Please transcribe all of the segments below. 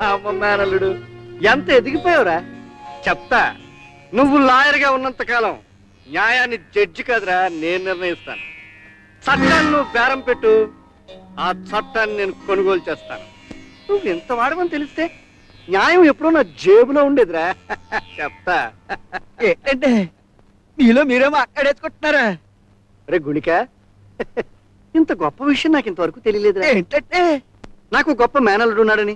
అమ్మ మేనల్లుడు ఎంత ఎదిగిపోయావురా. చెప్తా, నువ్వు లాయర్గా ఉన్నంత కాలం న్యాయాన్ని జడ్జి కాదురా నేను నిర్ణయిస్తాను. చట్టాన్ని నువ్వు బేరం పెట్టు, ఆ చట్టాన్ని నేను కొనుగోలు చేస్తాను. నువ్వు ఎంత వాడమని తెలిస్తే న్యాయం ఎప్పుడో నా జేబులో ఉండేదిరా. చెప్తా. ఏంటంటే మీలో మీరేమో అక్కడేసుకుంటున్నారా? రే గుళిక, ఇంత గొప్ప విషయం నాకు ఇంతవరకు తెలియలేదురా. ఏంటంటే నాకు గొప్ప మేనల్లుడు ఉన్నాడని,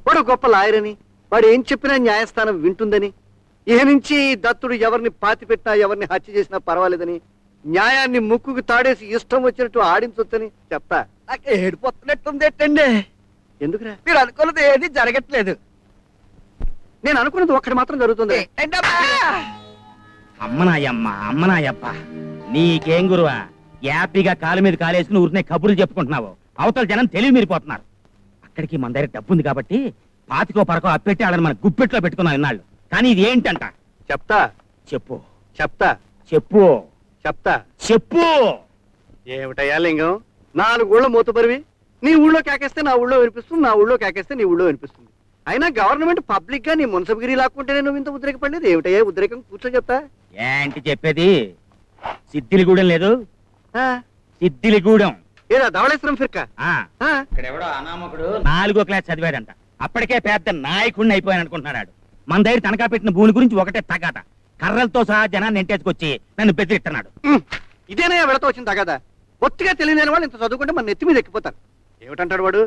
వాడు గొప్ప లాయర్ అని, వాడు ఏం చెప్పినా న్యాయస్థానం వింటుందని, ఇహ నుంచి దత్తుడు ఎవరిని పాతి పెట్టినా ఎవరిని హత్య చేసినా పర్వాలేదని, న్యాయాన్ని ముక్కుకు తాడేసి ఇష్టం వచ్చినట్టు ఆడించొచ్చని చెప్తా. నాకు ఏడిపోతున్నట్టుంది. ఏంటండి ఎందుకురా? మీరు అనుకున్నది ఏది జరగట్లేదు. నేను అనుకున్నది ఒక్కటి మాత్రం జరుగుతుంది. అమ్మనాయప్ప, నీకేం గురువా? యాపీగా కాలు మీద కాలేసుకుని ఊరినే కబుర్లు చెప్పుకుంటున్నావు. అవతల జనం తెలివి మీరిపోతున్నారు. అక్కడికి మన దగ్గర డబ్బు ఉంది కాబట్టి పాతికో పరకో అప్పెట్టి ఆడని మన గుప్పెట్లో పెట్టుకున్నాం ఇన్నాళ్ళు. కానీ ఇది ఏంటంట? చెప్తా. చెప్పు. చెప్తా. చెప్పు. చెప్తా. చెప్పు. ఏమిటయ్యా లింగం, 4 ఊళ్ళో మూతపరివి. నీ ఊళ్ళో కేకేస్తే నా ఊళ్ళో వినిపిస్తుంది, నా ఊళ్ళో కేకేస్తే నీ ఊళ్ళో వినిపిస్తుంది. అయినా గవర్నమెంట్ పబ్లిక్ గా నీ మున్సబగిరి లాక్కుంటేనే నువ్వు ఇంత ఉద్రేకపడలేదు. ఏమిటయ్యా ఉద్రేకం? కూర్చో చెప్తా. ఏంటి చెప్పేది? సిద్ధిలిగూడెం లేదు, సిద్ధిలిగూడెం ఏదా ధవళేశ్వరం ఫిర్కా. ఇక్కడెవడో అనామకుడు 4వ క్లాస్ చదివాడంట. అప్పటికే పెద్ద నాయకుడిని అయిపోయాను అనుకుంటున్నాడు. మన దగ్గర తనఖా పెట్టిన భూమి గురించి ఒకటే తగాట. కర్రలతో సహా జనాన్ని ఎంటేసుకొచ్చి నన్ను బెదిరిస్తున్నాడు. ఇదేనయ్యా వెళతో వచ్చింది తగాదా? బొత్తిగా తెలియని వాళ్ళు ఇంత చదువుకుంటే మన నెత్తి మీద ఎక్కిపోతారు. ఏమిటంటాడు వాడు?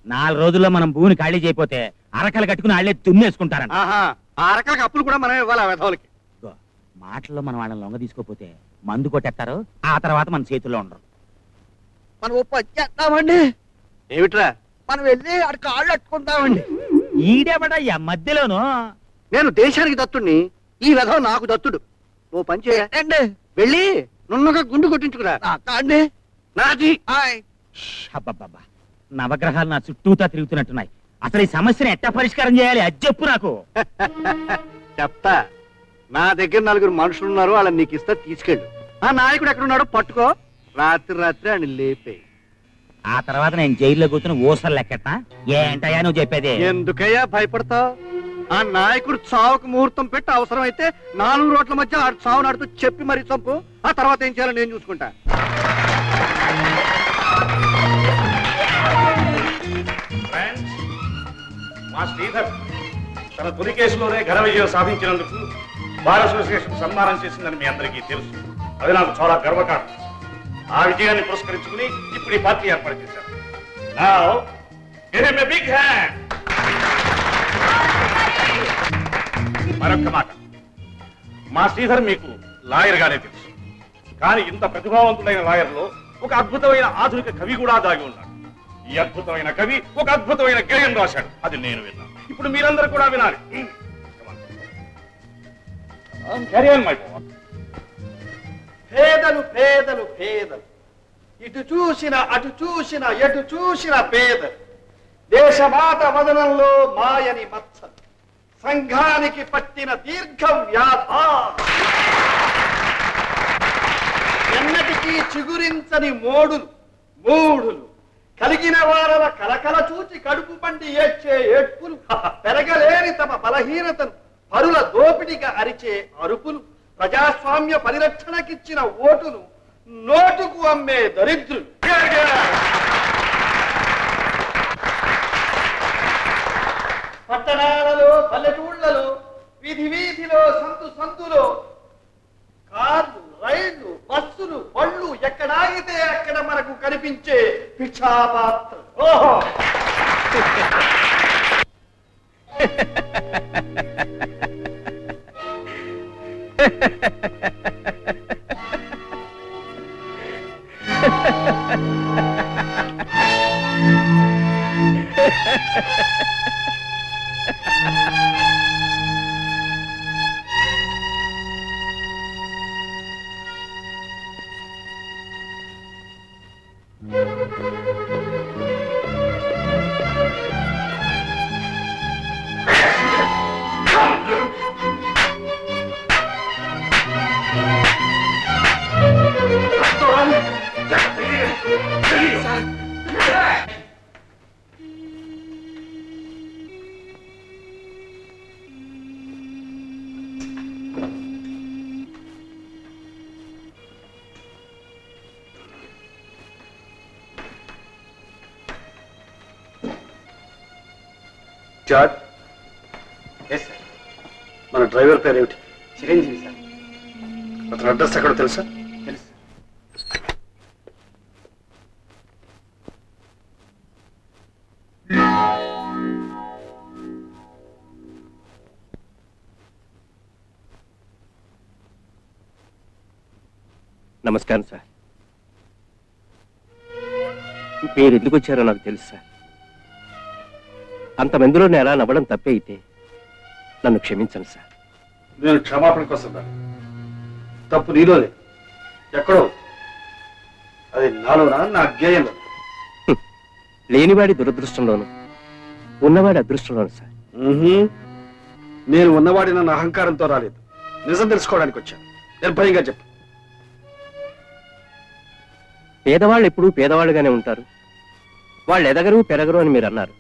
4 రోజుల్లో మనం భూమిని ఖాళీ చేయకపోతే అరకలు కట్టుకుని వాళ్ళే దున్నేసుకుంటారంట. ఆ రకాల అప్పులు కూడా మనం ఇవ్వాలి ఆ వెధవులకి. మాటల్లో మనం వాళ్ళని లొంగ తీసుకోపోతే మందు కొట్టేస్తారు. ఆ తర్వాత మన చేతుల్లో ఉండరు. మనం పని చేద్దామండి. ఏమిట్రా? మనం వెళ్ళి అక్కడ కాళ్ళు అట్టుకుందామండి. ఈడేబడయ్యా మధ్యలోను. నేను దేశానికి దత్తుడిని, ఈ వెధవ నాకు దత్తుడు. ఓ పని చేయండి, వెళ్ళి నున్నగా గుండు కొట్టించుకురా. అండి నాది. అబ్బబ్బబ్బా, నవగ్రహాలు నా చుట్టూతా తిరుగుతున్నట్టున్నాయి. అసలు ఈ సమస్యను ఎట్టా పరిష్కారం చేయాలి అది చెప్పు నాకు. చెప్తా. నా దగ్గర 4 మనుషులు ఉన్నారు, వాళ్ళని నీకు ఇస్తా, తీసుకెళ్ళు. ఆ నాయకుడు ఎక్కడున్నాడో పట్టుకో, రాత్రి ఆయన లేపే. ఆ తర్వాత నేను జైల్లో కూర్చుని ఊసలు లెక్కట్నా? ఏంటయ్యా నువ్వు చెప్పేది? ఎందుకయ్యా భయపడతావు? ఆ నాయకుడు చావుకు ముహూర్తం పెట్టి అవసరమైతే 4 రోడ్ల మధ్య ఆడు చావు నాడుతూ చెప్పి మరీ చంపు. ఆ తర్వాత ఏం చేయాలో నేను చూసుకుంటా. మా శ్రీధర్ తన తొలి కేసులోనే ఘన విజయం సాధించినందుకు బార్ అసోసియేషన్ సన్మానం చేసిందని మీ అందరికీ తెలుసు. అది నాకు చాలా గర్వకారణం. ఆ విజయాన్ని పురస్కరించుకుని ఇప్పుడు ఈ పార్టీ ఏర్పాటు చేశారు. Now, give him a big hand. మరొక్క మాట, మా శ్రీధర్ మీకు లాయర్ గానే తెలుసు. కానీ ఇంత ప్రతిభావంతుడైన లాయర్లో ఒక అద్భుతమైన ఆధునిక కవి కూడా దాగి ఉన్నాడు. ఈ అద్భుతమైన కవి ఒక అద్భుతమైన గేయం రాశాడు. అది నేను విన్నాను. ఇప్పుడు మీరందరూ కూడా వినాలి. పేదలు పేదలు పేదలు, ఇటు చూసిన అటు చూసిన ఎటు చూసిన పేదలు. దేశమాత వదనంలో మాయని మత్సలు, సంఘానికి పట్టిన దీర్ఘ వ్యాధ, ఎన్నటికీ చిగురించని మూడులు కలిగిన వారల కలకల చూచి కడుపు పండి ఏడ్చే ఏడ్పులు, పెరగలేని తమ బలహీనతను పరుల దోపిడిగా అరిచే అరుపులు, ప్రజాస్వామ్య పరిరక్షణకిచ్చిన ఓటును నోటుకు అమ్మే దరిద్రులు. పట్టణాలలో పల్లెటూళ్లలో వీధి వీధిలో సందులో కార్లు రైళ్లు బస్సులు బళ్ళు ఎక్కడాగితే అక్కడ మనకు కనిపించే భిక్షాపాత్ర. ఓహో జార్జ్, ఎస్ సార్. మన డ్రైవర్ పేరు ఏమిటి? చిరంజీవి సార్. అతని అడ్రస్ ఎక్కడో తెలుసా? తెలుసు. నమస్కారం సార్. మీరు ఎందుకు వచ్చారో నాకు తెలుసు సార్. అంతమందిలో నేను ఎలా నవ్వడం తప్పే అయితే నన్ను క్షమించండి సార్. నేను క్షమాపణ కోసం రా. తప్పు నీలోనే, ఎక్కడో. అది నాలోనా, నా అజ్ఞాయంలో? లేనివాడి దురదృష్టంలోను, ఉన్నవాడి అదృష్టంలోను సార్. నేను ఉన్నవాడి నన్ను అహంకారంతో రాలేదు, నిజం తెలుసుకోవడానికి వచ్చాను. నిర్భయంగా చెప్పు. పేదవాళ్ళు ఎప్పుడూ పేదవాళ్ళుగానే ఉంటారు, వాళ్ళు ఎదగరు పెరగరు అని మీరు అన్నారు.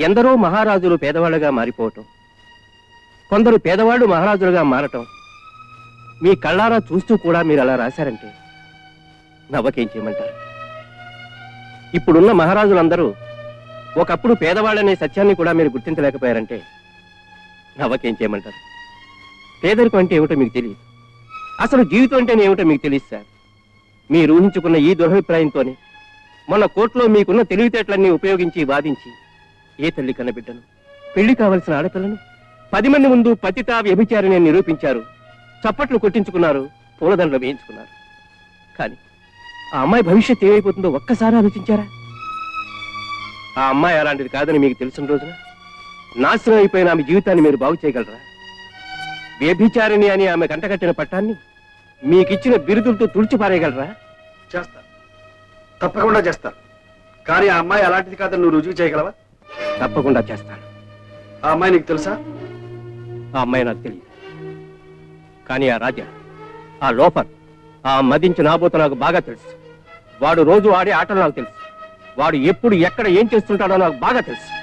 ఎందరో మహారాజులు పేదవాళ్ళుగా మారిపోవటం, కొందరు పేదవాళ్ళు మహారాజులుగా మారటం మీ కళ్ళారా చూస్తూ కూడా మీరు అలా రాశారంటే నవ్వకేం చేయమంటారు? ఇప్పుడున్న మహారాజులందరూ ఒకప్పుడు పేదవాళ్ళనే సత్యాన్ని కూడా మీరు గుర్తించలేకపోయారంటే నవ్వకేం చేయమంటారు? పేదరికం అంటే ఏమిటో మీకు తెలియదు, అసలు జీవితం అంటే ఏమిటో మీకు తెలియదు సార్. మీరు ఊహించుకున్న ఈ దురభిప్రాయంతోనే మొన్న కోర్టులో మీకున్న తెలివితేటలన్నీ ఉపయోగించి వాదించి ఏ తల్లి కన్న బిడ్డను, పెళ్లి కావలసిన ఆడపిల్లను 10 మంది ముందు పతితా వ్యభిచారిని నిరూపించారు, చప్పట్లు కొట్టించుకున్నారు, పూలదండలు వేయించుకున్నారు. కానీ ఆ అమ్మాయి భవిష్యత్తు ఏమైపోతుందో ఒక్కసారి ఆలోచించారా? ఆ అమ్మాయి అలాంటిది కాదని మీకు తెలిసిన రోజున నాశనం అయిపోయిన ఆమె జీవితాన్ని మీరు బాగు చేయగలరా? వ్యభిచారిణి అని ఆమె కంటకట్టిన పట్టాన్ని మీకిచ్చిన బిరుదులతో తుడిచిపారేయగలరా? చేస్తా, తప్పకుండా చేస్తా. కానీ ఆ అమ్మాయి అలాంటిది కాదని నువ్వు రుజువు చేయగలవా? తప్పకుండా చేస్తాను. ఆ అమ్మాయి నీకు తెలుసా? ఆ అమ్మాయి నాకు తెలియదు, కానీ ఆ రాజా, ఆ లోఫర్, ఆ మదించి నాబోత నాకు బాగా తెలుసు. వాడు రోజు ఆడే ఆటలు నాకు తెలుసు, వాడు ఎప్పుడు ఎక్కడ ఏం చేస్తుంటాడో నాకు బాగా తెలుసు.